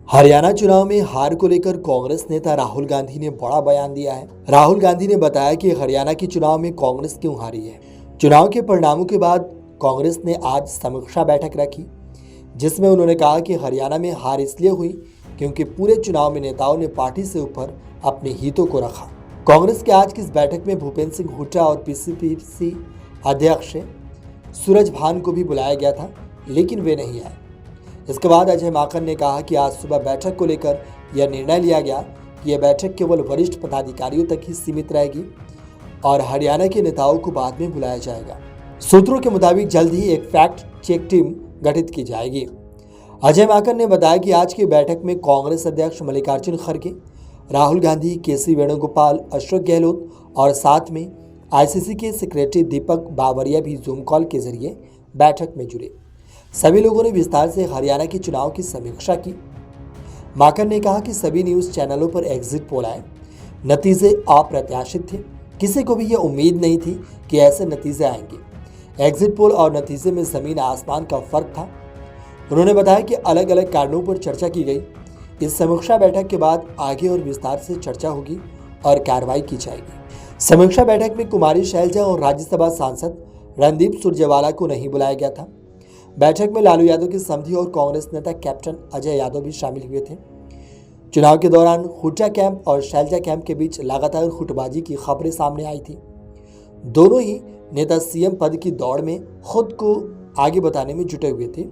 हरियाणा चुनाव में हार को लेकर कांग्रेस नेता राहुल गांधी ने बड़ा बयान दिया है। राहुल गांधी ने बताया कि हरियाणा के चुनाव में कांग्रेस क्यों हारी है। चुनाव के परिणामों के बाद कांग्रेस ने आज समीक्षा बैठक रखी, जिसमें उन्होंने कहा कि हरियाणा में हार इसलिए हुई क्योंकि पूरे चुनाव में नेताओं ने पार्टी से ऊपर अपने हितों को रखा। कांग्रेस के आज की इस बैठक में भूपेंद्र सिंह हुड्डा और पीसीपीसी अध्यक्ष सूरज भान को भी बुलाया गया था, लेकिन वे नहीं आए। इसके बाद अजय माकन ने कहा कि आज सुबह बैठक को लेकर यह निर्णय लिया गया कि यह बैठक केवल वरिष्ठ पदाधिकारियों तक ही सीमित रहेगी और हरियाणा के नेताओं को बाद में बुलाया जाएगा। सूत्रों के मुताबिक जल्द ही एक फैक्ट चेक टीम गठित की जाएगी। अजय माकन ने बताया कि आज की बैठक में कांग्रेस अध्यक्ष मल्लिकार्जुन खड़गे, राहुल गांधी, केसी वेणुगोपाल, अशोक गहलोत और साथ में आईसीसी के सेक्रेटरी दीपक बावरिया भी जूम कॉल के जरिए बैठक में जुड़े। सभी लोगों ने विस्तार से हरियाणा के चुनाव की समीक्षा की। माकन ने कहा कि सभी न्यूज चैनलों पर एग्जिट पोल आए, नतीजे अप्रत्याशित थे। किसी को भी यह उम्मीद नहीं थी कि ऐसे नतीजे आएंगे। एग्जिट पोल और नतीजे में जमीन आसमान का फर्क था। उन्होंने बताया कि अलग अलग कारणों पर चर्चा की गई। इस समीक्षा बैठक के बाद आगे और विस्तार से चर्चा होगी और कार्रवाई की जाएगी। समीक्षा बैठक में कुमारी शैलजा और राज्यसभा सांसद रणदीप सुरजेवाला को नहीं बुलाया गया था। बैठक में लालू यादव की समधी और कांग्रेस नेता कैप्टन अजय यादव भी शामिल हुए थे। चुनाव के दौरान हुड्डा कैंप और शैलजा कैंप के बीच लगातार हुटबाजी की खबरें सामने आई थी। दोनों ही नेता सीएम पद की दौड़ में खुद को आगे बताने में जुटे हुए थे।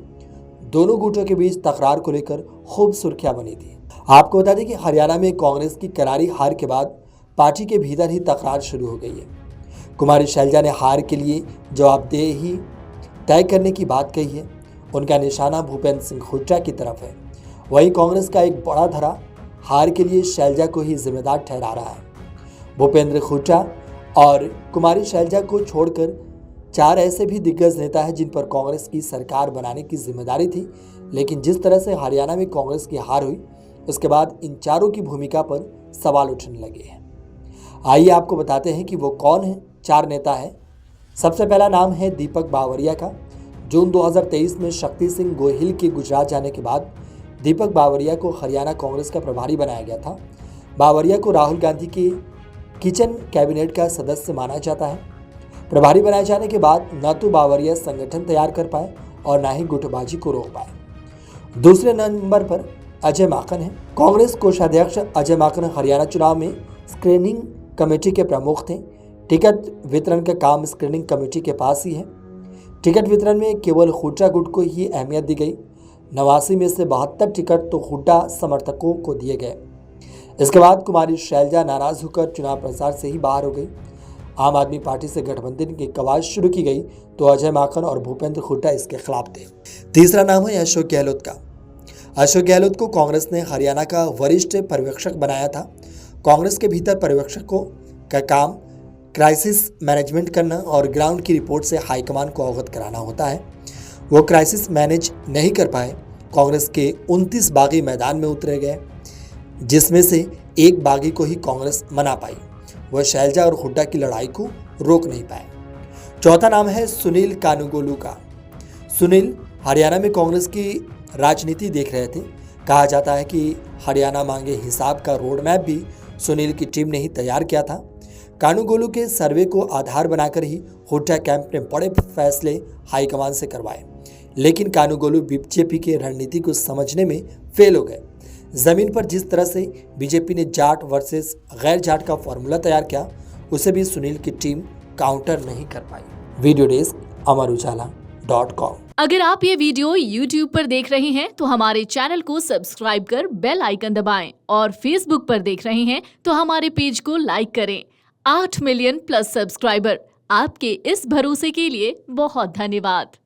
दोनों गुटों के बीच तकरार को लेकर खूब सुर्खियां बनी थी। आपको बता दें कि हरियाणा में कांग्रेस की करारी हार के बाद पार्टी के भीतर ही तकरार शुरू हो गई है। कुमारी शैलजा ने हार के लिए जवाबदेही तय करने की बात कही है। उनका निशाना भूपेंद्र सिंह हुड्डा की तरफ है। वहीं कांग्रेस का एक बड़ा धड़ा हार के लिए शैलजा को ही जिम्मेदार ठहरा रहा है। भूपेंद्र हुड्डा और कुमारी शैलजा को छोड़कर 4 ऐसे भी दिग्गज नेता हैं जिन पर कांग्रेस की सरकार बनाने की जिम्मेदारी थी, लेकिन जिस तरह से हरियाणा में कांग्रेस की हार हुई उसके बाद इन चारों की भूमिका पर सवाल उठने लगे हैं। आइए आपको बताते हैं कि वो कौन है 4 नेता हैं। सबसे पहला नाम है दीपक बावरिया का। जून 2023 में शक्ति सिंह गोहिल के गुजरात जाने के बाद दीपक बावरिया को हरियाणा कांग्रेस का प्रभारी बनाया गया था। बावरिया को राहुल गांधी के किचन कैबिनेट का सदस्य माना जाता है। प्रभारी बनाए जाने के बाद न तो बावरिया संगठन तैयार कर पाए और न ही गुटबाजी को रोक पाए। दूसरे नंबर पर अजय माकन है। कांग्रेस कोषाध्यक्ष अजय माकन हरियाणा चुनाव में स्क्रीनिंग कमेटी के प्रमुख थे। टिकट वितरण का काम स्क्रीनिंग कमेटी के पास ही है। टिकट वितरण में केवल हुड्डा गुट को ही अहमियत दी गई। 89 में से 72 टिकट तो हुड्डा समर्थकों को दिए गए। इसके बाद कुमारी शैलजा नाराज होकर चुनाव प्रचार से ही बाहर हो गई। आम आदमी पार्टी से गठबंधन की कवायद शुरू की गई तो अजय माकन और भूपेंद्र हुड्डा इसके खिलाफ थे। तीसरा नाम है अशोक गहलोत का। अशोक गहलोत को कांग्रेस ने हरियाणा का वरिष्ठ पर्यवेक्षक बनाया था। कांग्रेस के भीतर पर्यवेक्षकों का काम क्राइसिस मैनेजमेंट करना और ग्राउंड की रिपोर्ट से हाईकमान को अवगत कराना होता है। वो क्राइसिस मैनेज नहीं कर पाए। कांग्रेस के 29 बागी मैदान में उतरे गए, जिसमें से एक बागी को ही कांग्रेस मना पाई। वह शैलजा और हुड्डा की लड़ाई को रोक नहीं पाए। चौथा नाम है सुनील कानुगोलू का। सुनील हरियाणा में कांग्रेस की राजनीति देख रहे थे। कहा जाता है कि हरियाणा मांगे हिसाब का रोड मैप भी सुनील की टीम ने ही तैयार किया था। कानुगोलू के सर्वे को आधार बनाकर ही हुड्डा कैंप ने बड़े फैसले हाईकमान से करवाए, लेकिन कानुगोलू बीजेपी के रणनीति को समझने में फेल हो गए। जमीन पर जिस तरह से बीजेपी ने जाट वर्सेस गैर जाट का फॉर्मूला तैयार किया, उसे भी सुनील की टीम काउंटर नहीं कर पाई। Video desk अमरुजाला.com। अगर आप ये वीडियो YouTube पर देख रहे हैं तो हमारे चैनल को सब्सक्राइब कर बेल आइकन दबाएं और Facebook पर देख रहे हैं तो हमारे पेज को लाइक करें। 8 मिलियन प्लस सब्सक्राइबर, आपके इस भरोसे के लिए बहुत धन्यवाद।